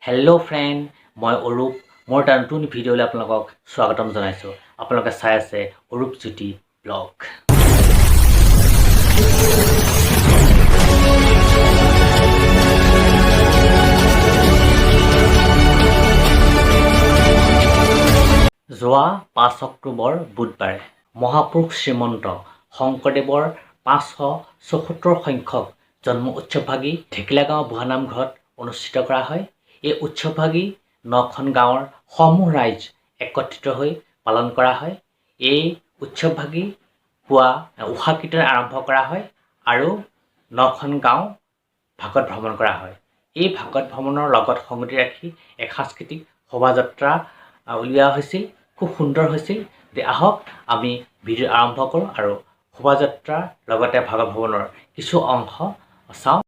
Hello' friend, মই অৰূপ। মোৰ এটা নতুন ভিডিঅ'লৈ আপোনালোকক স্বাগতম জনাইছোঁ। আপোনালোকে চাই আছে অৰূপ জ্যোতি ব্লগ। যোৱা 5 অক্টোবৰ বুধবাৰে মহাপুৰুষ শ্ৰীমন্ত শংকৰদেৱৰ 574 সংখ্যক জন্ম উৎসৱভাগী ঢেকিলাগাঁও বুঢ়ানামঘৰত অনুষ্ঠিত কৰা হয়। এই উৎসৱভাগী 9খন গাঁৱৰ সমূহ ৰাইজ একত্ৰিত হৈ পালন কৰা হয়। এই উৎসৱভাগী পুৱা উষা কীৰ্তন আৰম্ভ কৰা হয় আৰু 9খন গাঁও ভাগত ভ্ৰমণ কৰা হয়। এই ভাগত ভ্ৰমণৰ লগত সংগতি ৰাখি এক সাংস্কৃতিক শোভাযাত্ৰা উলিওৱা হৈছিল। খুব সুন্দৰ হৈছিল। আহক আমি ভিডিঅ' আৰম্ভ কৰোঁ আৰু শোভাযাত্ৰাৰ লগতে ভাগত ভ্ৰমণৰ কিছু অংশ চাওঁ।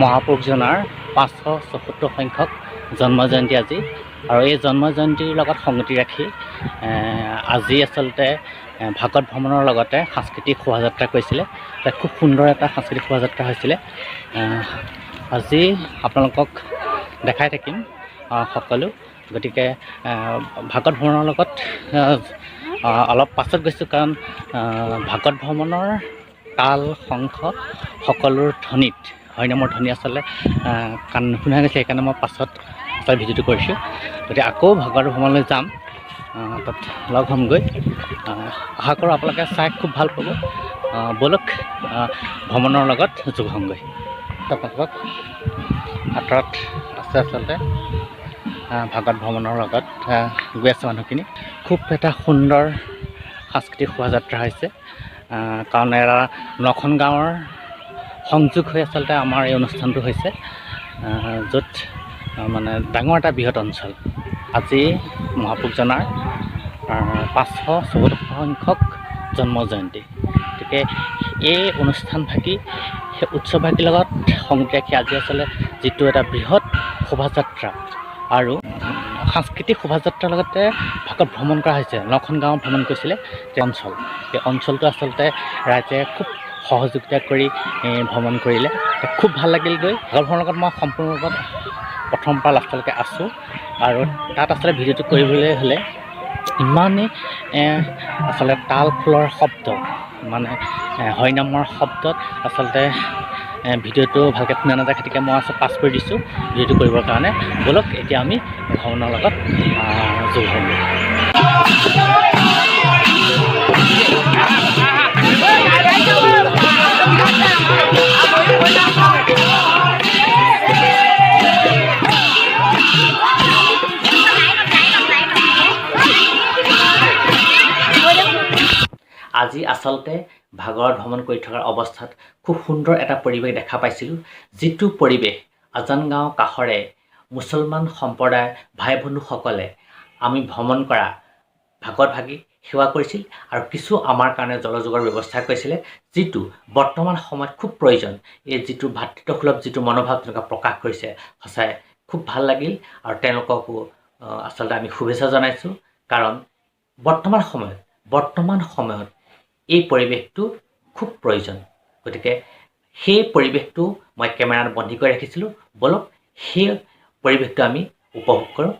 মহাপুৰুষজনাৰ 574 সংখ্যক জন্ম জয়ন্তী আজি, আৰু এই জন্ম জয়ন্তীৰ লগত সংগতি ৰাখি আজি আচলতে ভাগত ভ্ৰমণৰ লগতে সাংস্কৃতিক শোভাযাত্ৰা কৰিছিলে। খুব সুন্দৰ এটা সাংস্কৃতিক শোভাযাত্ৰা হৈছিলে। আজি আপোনালোকক দেখাই থাকিম সকলো। গতিকে ভাগত ভ্ৰমণৰ লগত অলপ পাছত গৈছোঁ, কাৰণ ভাগত ভ্ৰমণৰ তাল শংখ সকলোৰ ধ্বনিত হৰিনামৰ ধ্বনি আচলতে কাণ নুশুনা গৈছে। সেইকাৰণে মই পাছত ভিডিঅ'টো কৰিছোঁ। গতিকে আকৌ ভাগৱত ভ্ৰমণলৈ যাম, তাত লগ হ'মগৈ। আশা কৰোঁ আপোনালোকে চাই খুব ভাল পাব। ব'লক ভ্ৰমণৰ লগত যোগ হ'মগৈ। আপোনালোকক আঁতৰত আছে আচলতে ভাগৱত ভ্ৰমণৰ লগত গৈ আছে মানুহখিনি। খুব এটা সুন্দৰ সাংস্কৃতিক শোভাযাত্ৰা হৈছে, কাৰণ এৰা 9খন গাঁৱৰ সংযোগ হৈ আচলতে আমাৰ এই অনুষ্ঠানটো হৈছে, য'ত মানে ডাঙৰ এটা বৃহৎ অঞ্চল। আজি মহাপুৰুষজনাৰ 574 সংখ্যক জন্ম জয়ন্তী। গতিকে এই অনুষ্ঠানভাগী সেই উৎসৱভাগীৰ লগত সংগতি ৰাখি আজি আচলতে যিটো এটা বৃহৎ শোভাযাত্ৰা আৰু সাংস্কৃতিক শোভাযাত্ৰাৰ লগতে ভাগত ভ্ৰমণ কৰা হৈছে। 9খন গাঁও ভ্ৰমণ কৰিছিলে সেই অঞ্চল। সেই অঞ্চলটো আচলতে ৰাইজে খুব সহযোগিতা কৰি ভ্ৰমণ কৰিলে। খুব ভাল লাগিল গৈ। ভাগত ভ্ৰমণৰ লগত মই সম্পূৰ্ণ লগত প্ৰথমৰ পৰা লাষ্টলৈকে আছোঁ, আৰু তাত আচলতে ভিডিঅ'টো কৰিবলৈ হ'লে ইমানেই আচলতে তাল খোলৰ শব্দ, মানে হৰিনামৰ শব্দত আচলতে ভিডিঅ'টো ভালকৈ শুনা নাযায়। গতিকে মই আচলতে পাছ কৰি দিছোঁ ভিডিঅ'টো কৰিবৰ কাৰণে। ব'লক এতিয়া আমি ভ্ৰমণৰ লগত যোগ হ'ম। আজি আচলতে ভাগৱত ভ্ৰমণ কৰি থকাৰ অৱস্থাত খুব সুন্দৰ এটা পৰিৱেশ দেখা পাইছিলোঁ। যিটো পৰিৱেশ আজান গাঁও কাষৰে মুছলমান সম্প্ৰদায়ৰ ভাই ভনীসকলে আমি ভ্ৰমণ কৰা ভাগৱত ভাগী সেৱা কৰিছিল, আৰু কিছু আমাৰ কাৰণে জলযোগৰ ব্যৱস্থা কৰিছিলে, যিটো বৰ্তমান সময়ত খুব প্ৰয়োজন। এই যিটো ভাতৃত্বসুলভ যিটো মনোভাৱ তেওঁলোকে প্ৰকাশ কৰিছে, সঁচাই খুব ভাল লাগিল। আৰু তেওঁলোককো আচলতে আমি শুভেচ্ছা জনাইছোঁ, কাৰণ বৰ্তমান সময়ত এই পৰিৱেশটো খুব প্ৰয়োজন। গতিকে সেই পৰিৱেশটো মই কেমেৰাত বন্দী কৰি ৰাখিছিলোঁ। ব'লক সেই পৰিৱেশটো আমি উপভোগ কৰোঁ।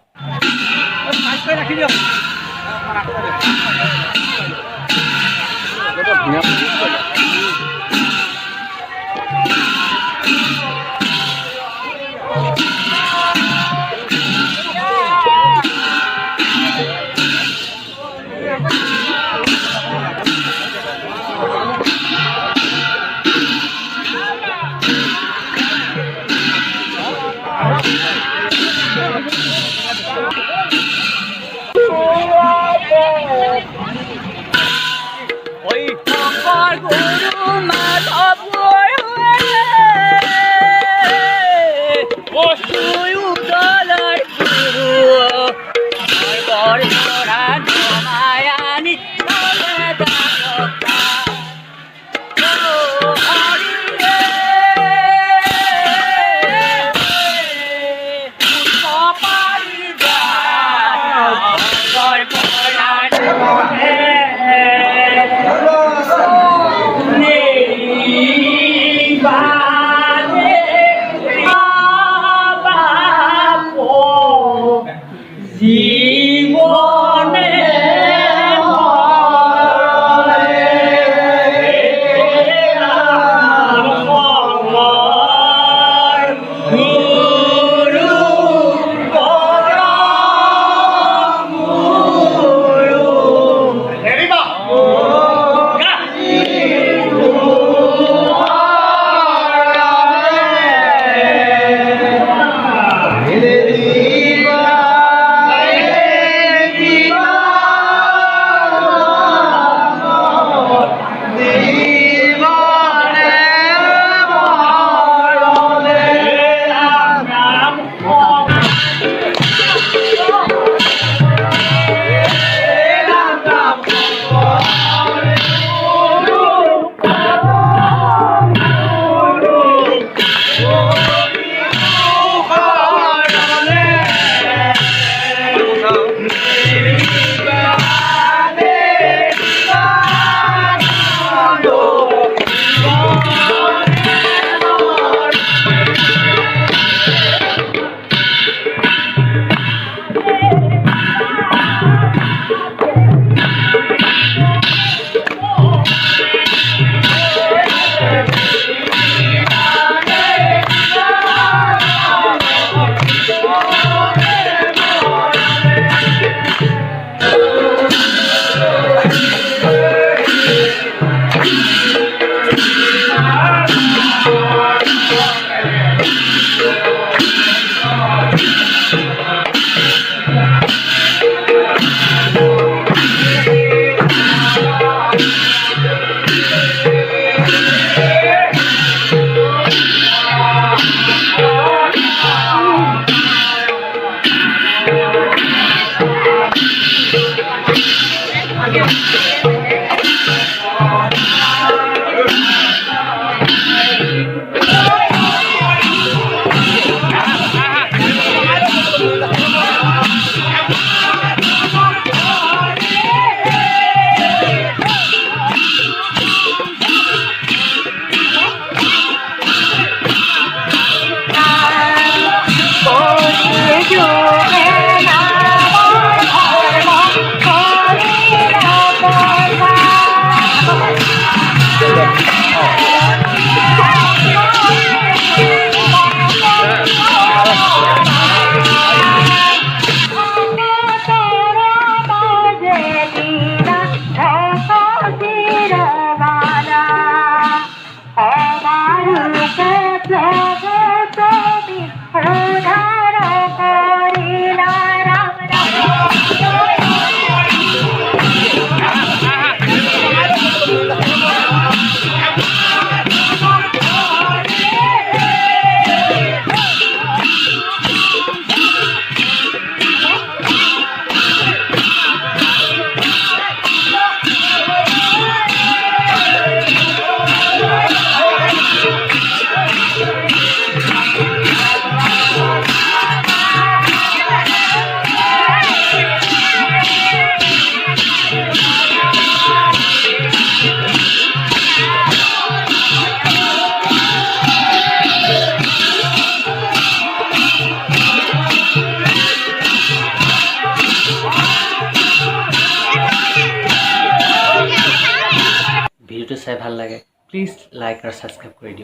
ভিডিঅ'টো চাই ভাল লাগে প্লিজ লাইক আৰু ছাবস্ক্ৰাইব কৰি দিয়ক।